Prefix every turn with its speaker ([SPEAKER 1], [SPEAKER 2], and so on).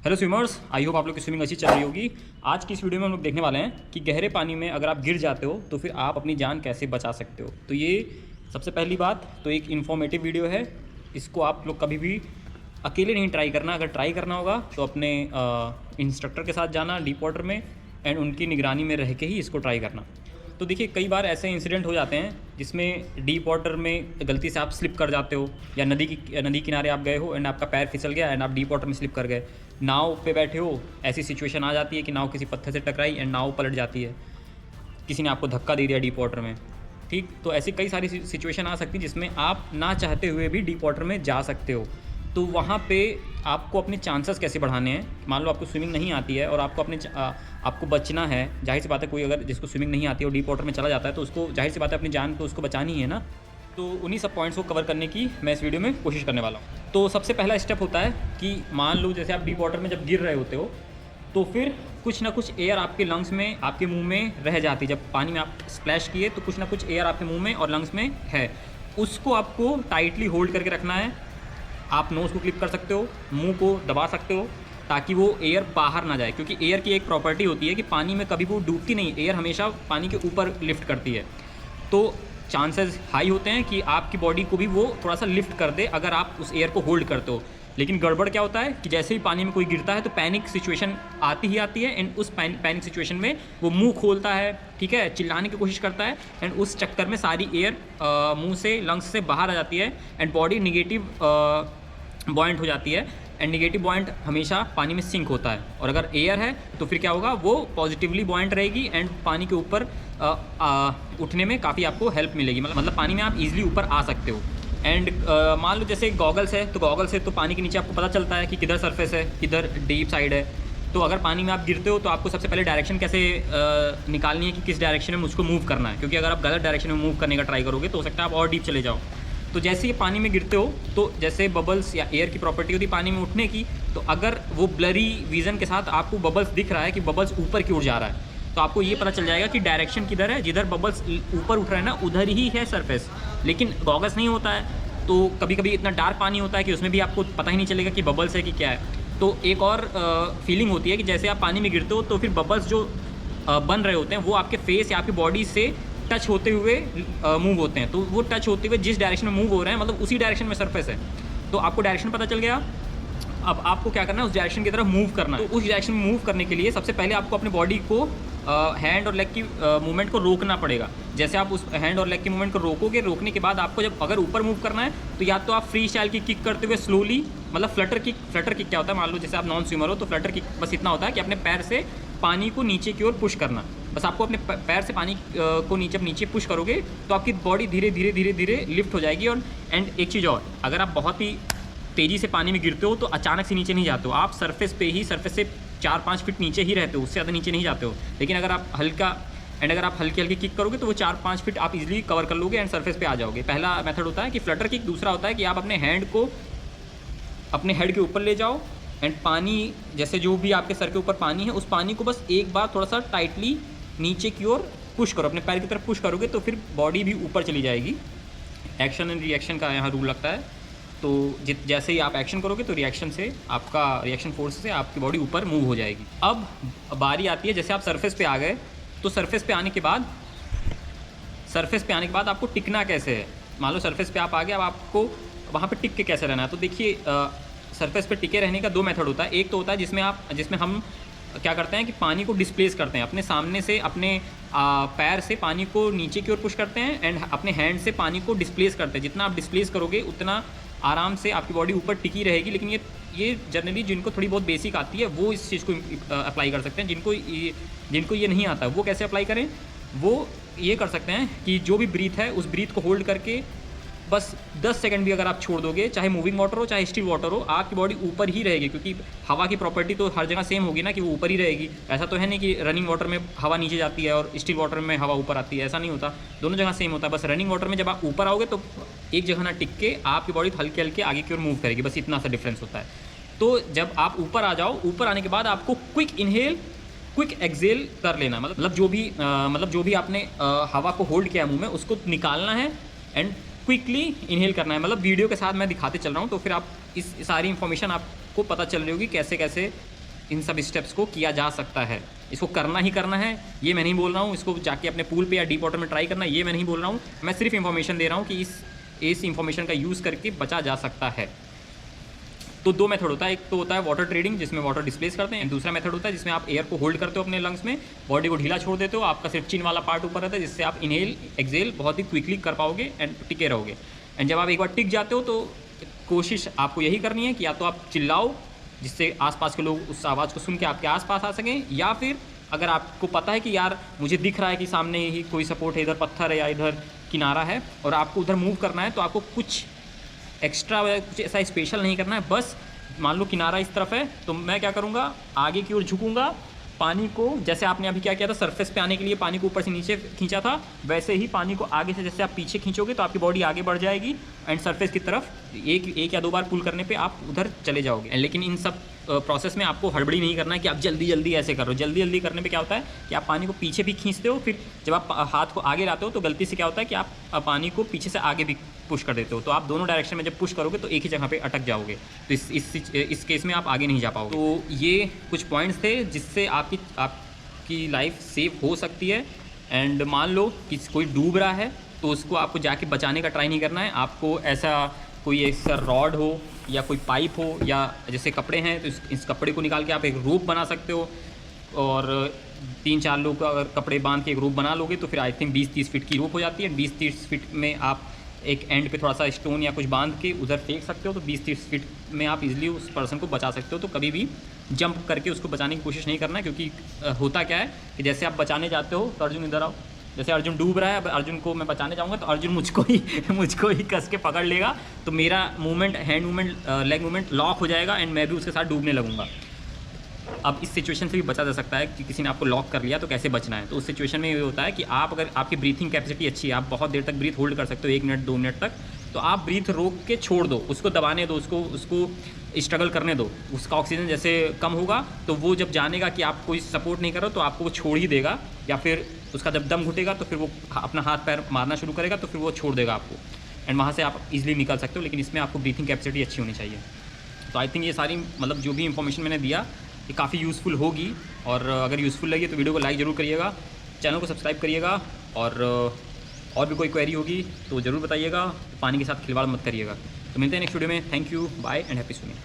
[SPEAKER 1] Hello swimmers, I hope आप लोग की स्विमिंग अच्छी चल रही होगी। आज की इस वीडियो में हम लोग देखने वाले हैं कि गहरे पानी में अगर आप गिर जाते हो तो फिर आप अपनी जान कैसे बचा सकते हो। तो ये सबसे पहली बात तो एक इन्फॉर्मेटिव वीडियो है। इसको आप लोग कभी भी अकेले नहीं ट्राई करना। अगर ट्राई करना होगा तो अपने इंस्ट्रक्टर के साथ जाना डीप वाटर में एंड उनकी निगरानी में रह के ही इसको ट्राई करना। तो देखिए, कई बार ऐसे इंसिडेंट हो जाते हैं जिसमें डीप वाटर में गलती से आप स्लिप कर जाते हो, या नदी किनारे आप गए हो एंड आपका पैर फिसल गया एंड आप डीप वाटर में स्लिप कर गए। नाव पे बैठे हो, ऐसी सिचुएशन आ जाती है कि नाव किसी पत्थर से टकराई एंड नाव पलट जाती है, किसी ने आपको धक्का दे दिया डीप वाटर में। ठीक, तो ऐसी कई सारी सिचुएशन आ सकती है जिसमें आप ना चाहते हुए भी डीप वाटर में जा सकते हो। तो वहाँ पे आपको अपने चांसेस कैसे बढ़ाने हैं। मान लो आपको स्विमिंग नहीं आती है और आपको बचना है। जाहिर सी बात है, कोई अगर जिसको स्विमिंग नहीं आती है और डीप वाटर में चला जाता है तो उसको जाहिर सी बात है अपनी जान तो उसको बचानी है ना। तो उन्हीं सब पॉइंट्स को कवर करने की मैं इस वीडियो में कोशिश करने वाला हूँ। तो सबसे पहला स्टेप होता है कि मान लो जैसे आप डीप वाटर में जब गिर रहे होते हो तो फिर कुछ ना कुछ एयर आपके लंग्स में, आपके मुंह में रह जाती है। जब पानी में आप स्प्लैश किए तो कुछ ना कुछ एयर आपके मुंह में और लंग्स में है, उसको आपको टाइटली होल्ड करके रखना है। आप नोज़ को क्लिप कर सकते हो, मुंह को दबा सकते हो ताकि वो एयर बाहर ना जाए, क्योंकि एयर की एक प्रॉपर्टी होती है कि पानी में कभी वो डूबती नहीं, एयर हमेशा पानी के ऊपर लिफ्ट करती है। तो चांसेस हाई होते हैं कि आपकी बॉडी को भी वो थोड़ा सा लिफ्ट कर दे अगर आप उस एयर को होल्ड करते हो। लेकिन गड़बड़ क्या होता है कि जैसे ही पानी में कोई गिरता है तो पैनिक सिचुएशन आती ही आती है एंड उस पैनिक सिचुएशन में वो मुंह खोलता है, ठीक है, चिल्लाने की कोशिश करता है एंड उस चक्कर में सारी एयर मुंह से, लंग्स से बाहर आ जाती है एंड बॉडी निगेटिव बॉइंट हो जाती है। एंड निगेटिव बॉइंट हमेशा पानी में सिंक होता है, और अगर एयर है तो फिर क्या होगा, वो पॉजिटिवली बॉइंट रहेगी एंड पानी के ऊपर उठने में काफ़ी आपको हेल्प मिलेगी। मतलब पानी में आप इजीली ऊपर आ सकते हो। एंड मान लो जैसे गॉगल्स है, तो गॉगल से तो पानी के नीचे आपको पता चलता है कि किधर सरफेस है, किधर डीप साइड है। तो अगर पानी में आप गिरते हो तो आपको सबसे पहले डायरेक्शन कैसे निकालनी है कि किस डायरेक्शन में मुझको मूव करना है, क्योंकि अगर आप गलत डायरेक्शन में मूव करने का ट्राई करोगे तो हो सकता है आप और डीप चले जाओ। तो जैसे ही पानी में गिरते हो तो जैसे बबल्स या एयर की प्रॉपर्टी होती है पानी में उठने की, तो अगर वो ब्लरी विजन के साथ आपको बबल्स दिख रहा है कि बबल्स ऊपर की ओर जा रहा है, तो आपको ये पता चल जाएगा कि डायरेक्शन किधर है। जिधर बबल्स ऊपर उठ रहे हैं ना, उधर ही है सरफेस। लेकिन गॉगल्स नहीं होता है, तो कभी कभी इतना डार्क पानी होता है कि उसमें भी आपको पता ही नहीं चलेगा कि बबल्स है कि क्या है। तो एक और फीलिंग होती है कि जैसे आप पानी में गिरते हो तो फिर बबल्स जो बन रहे होते हैं वो आपके फेस या आपकी बॉडी से टच होते हुए मूव होते हैं। तो वो टच होते हुए जिस डायरेक्शन में मूव हो रहे हैं, मतलब उसी डायरेक्शन में सरफेस है। तो आपको डायरेक्शन पता चल गया। अब आपको क्या करना है, उस डायरेक्शन की तरफ मूव करना है। तो उस डायरेक्शन में मूव करने के लिए सबसे पहले आपको अपने बॉडी को हैंड और लेग की मूवमेंट को रोकना पड़ेगा। जैसे आप उस हैंड और लेग की मूवमेंट को रोकोगे, रोकने के बाद आपको जब अगर ऊपर मूव करना है तो या तो आप फ्री स्टाइल की किक करते हुए स्लोली, मतलब फ्लटर किक क्या होता है, मान लो जैसे आप नॉन स्विमर हो तो फ्लटर किक बस इतना होता है कि अपने पैर से पानी को नीचे की ओर पुश करना। बस आपको अपने पैर से पानी को नीचे पुश करोगे तो आपकी बॉडी धीरे धीरे लिफ्ट हो जाएगी। और एंड एक चीज़ और, अगर आप बहुत ही तेज़ी से पानी में गिरते हो तो अचानक से नीचे नहीं जाते हो, आप सरफेस से 4-5 फीट नीचे ही रहते हो, उससे ज़्यादा नीचे नहीं जाते हो। लेकिन अगर आप हल्की किक करोगे तो वो 4-5 फीट आप इजीली कवर कर लोगे एंड सरफेस पे आ जाओगे। पहला मेथड होता है कि फ्लटर किक। दूसरा होता है कि आप अपने हैंड को अपने हेड के ऊपर ले जाओ एंड पानी, जैसे जो भी आपके सर के ऊपर पानी है, उस पानी को बस एक बार थोड़ा सा टाइटली नीचे की ओर पुश करो, अपने पैर की तरफ पुश करोगे तो फिर बॉडी भी ऊपर चली जाएगी। एक्शन एंड रिएक्शन का यहाँ रूल लगता है। तो जैसे ही आप एक्शन करोगे तो रिएक्शन फोर्स से आपकी बॉडी ऊपर मूव हो जाएगी। अब बारी आती है, जैसे आप सरफेस पे आ गए तो सरफेस पे आने के बाद आपको टिकना कैसे है। मान लो सरफेस पे आप आ गए, अब आपको वहाँ पे टिक के कैसे रहना है। तो देखिए, सरफेस पे टिके रहने का दो मेथड होता है। एक तो होता है जिसमें हम क्या करते हैं कि पानी को डिस्प्लेस करते हैं, अपने सामने से अपने पैर से पानी को नीचे की ओर पुश करते हैं एंड अपने हैंड से पानी को डिस्प्लेस करते हैं। जितना आप डिस्प्लेस करोगे उतना आराम से आपकी बॉडी ऊपर टिकी रहेगी। लेकिन ये जनरली जिनको थोड़ी बहुत बेसिक आती है वो इस चीज़ को अप्लाई कर सकते हैं। जिनको ये नहीं आता वो कैसे अप्लाई करें, वो ये कर सकते हैं कि जो भी ब्रीथ है उस ब्रीथ को होल्ड करके बस 10 सेकंड भी अगर आप छोड़ दोगे, चाहे मूविंग वाटर हो चाहे स्टिल वाटर हो, आपकी बॉडी ऊपर ही रहेगी। क्योंकि हवा की प्रॉपर्टी तो हर जगह सेम होगी ना कि वो ऊपर ही रहेगी। ऐसा तो है नहीं कि रनिंग वाटर में हवा नीचे जाती है और स्टिल वाटर में हवा ऊपर आती है, ऐसा नहीं होता। दोनों जगह सेम होता है। बस रनिंग वाटर में जब आप ऊपर आओगे तो एक जगह ना टिक के आपकी बॉडी हल्के हल्के आगे की ओर मूव करेगी, बस इतना सा डिफरेंस होता है। तो जब आप ऊपर आ जाओ, ऊपर आने के बाद आपको क्विक इनहेल क्विक एक्सेल कर लेना। मतलब जो भी आपने हवा को होल्ड किया मुंह में, उसको निकालना है एंड क्विकली इनहेल करना है। मतलब वीडियो के साथ मैं दिखाते चल रहा हूँ, तो फिर आप इस सारी इन्फॉर्मेशन आपको पता चल रही होगी कैसे कैसे इन सब स्टेप्स को किया जा सकता है। इसको करना ही करना है, ये मैं नहीं बोल रहा हूँ। इसको जाके अपने पूल पे या डीप वाटर में ट्राई करना, ये मैं नहीं बोल रहा हूँ। मैं सिर्फ इन्फॉर्मेशन दे रहा हूँ कि इस इन्फॉर्मेशन का यूज़ करके बचा जा सकता है। तो दो मेथड होता है, एक तो होता है वाटर ट्रेडिंग जिसमें वाटर डिस्प्लेस करते हैं, दूसरा मेथड होता है जिसमें आप एयर को होल्ड करते हो अपने लंग्स में, बॉडी को ढीला छोड़ देते हो, आपका सिर्फ चिन वाला पार्ट ऊपर रहता है, जिससे आप इनहेल एक्सेल बहुत ही क्विकली कर पाओगे एंड टिके रहोगे। एंड जब आप एक बार टिक जाते हो तो कोशिश आपको यही करनी है कि या तो आप चिल्लाओ जिससे आसपास के लोग उस आवाज़ को सुन के आपके आसपास आ सकें, या फिर अगर आपको पता है कि यार मुझे दिख रहा है कि सामने ही कोई सपोर्ट है, इधर पत्थर है या इधर किनारा है और आपको उधर मूव करना है, तो आपको कुछ एक्स्ट्रा कुछ ऐसा स्पेशल नहीं करना है। बस मान लो किनारा इस तरफ है तो मैं क्या करूँगा, आगे की ओर झुकूँगा, पानी को जैसे आपने अभी क्या किया था, सरफेस पे आने के लिए पानी को ऊपर से नीचे खींचा था, वैसे ही पानी को आगे से जैसे आप पीछे खींचोगे तो आपकी बॉडी आगे बढ़ जाएगी एंड सरफेस की तरफ एक या दो बार पुल करने पे आप उधर चले जाओगे। लेकिन इन सब प्रोसेस में आपको हड़बड़ी नहीं करना है कि आप जल्दी जल्दी ऐसे करो। जल्दी जल्दी करने पे क्या होता है कि आप पानी को पीछे भी खींचते हो, फिर जब आप हाथ को आगे लाते हो तो गलती से क्या होता है कि आप पानी को पीछे से आगे भी पुश कर देते हो, तो आप दोनों डायरेक्शन में जब पुश करोगे तो एक ही जगह पे अटक जाओगे, तो इस केस में आप आगे नहीं जा पाओगे। तो ये कुछ पॉइंट्स थे जिससे आपकी लाइफ सेफ हो सकती है। एंड मान लो कि कोई डूब रहा है तो उसको आपको जाके बचाने का ट्राई नहीं करना है। आपको ऐसा कोई ऐसा रॉड हो या कोई पाइप हो या जैसे कपड़े हैं तो इस कपड़े को निकाल के आप एक रोप बना सकते हो, और 3-4 लोग का अगर कपड़े बांध के एक रोप बना लोगे तो फिर आई थिंक 20-30 फीट की रोप हो जाती है। 20-30 फीट में आप एक एंड पे थोड़ा सा स्टोन या कुछ बांध के उधर फेंक सकते हो, तो 20-30 फीट में आप इजीली उस पर्सन को बचा सकते हो। तो कभी भी जंप करके उसको बचाने की कोशिश नहीं करना है, क्योंकि होता क्या है कि जैसे आप बचाने जाते हो तो अर्जुन इधर आओ, जैसे अर्जुन डूब रहा है, अब अर्जुन को मैं बचाने जाऊंगा तो अर्जुन मुझको ही कस के पकड़ लेगा, तो मेरा movement, hand movement, leg movement lock हो जाएगा एंड मैं भी उसके साथ डूबने लगूंगा। अब इस सिचुएशन से भी बचा जा सकता है कि किसी ने आपको लॉक कर लिया तो कैसे बचना है। तो उस सिचुएशन में ये होता है कि आप अगर आपकी ब्रीथिंग कैपेसिटी अच्छी है, आप बहुत देर तक ब्रीथ होल्ड कर सकते हो, 1 मिनट 2 मिनट तक, तो आप ब्रीथ रोक के छोड़ दो, उसको दबाने दो, उसको स्ट्रगल करने दो। उसका ऑक्सीजन जैसे कम होगा तो वो जब जानेगा कि आप कोई सपोर्ट नहीं कर रहे हो तो आपको वो छोड़ ही देगा, या फिर उसका जब दम घुटेगा तो फिर वो अपना हाथ पैर मारना शुरू करेगा तो फिर वो छोड़ देगा आपको, एंड वहाँ से आप इजीली निकल सकते हो। लेकिन इसमें आपको ब्रीथिंग कैपेसिटी अच्छी होनी चाहिए। तो आई थिंक ये सारी मतलब जो भी इंफॉर्मेशन मैंने दिया ये काफ़ी यूज़फुल होगी, और अगर यूज़फुल लगी तो वीडियो को लाइक ज़रूर करिएगा, चैनल को सब्सक्राइब करिएगा, और भी कोई क्वेरी होगी तो ज़रूर बताइएगा। पानी के साथ खिलवाड़ मत करिएगा। तो मिलते हैं नेक्स्ट वीडियो में। Thank you, bye and happy swimming.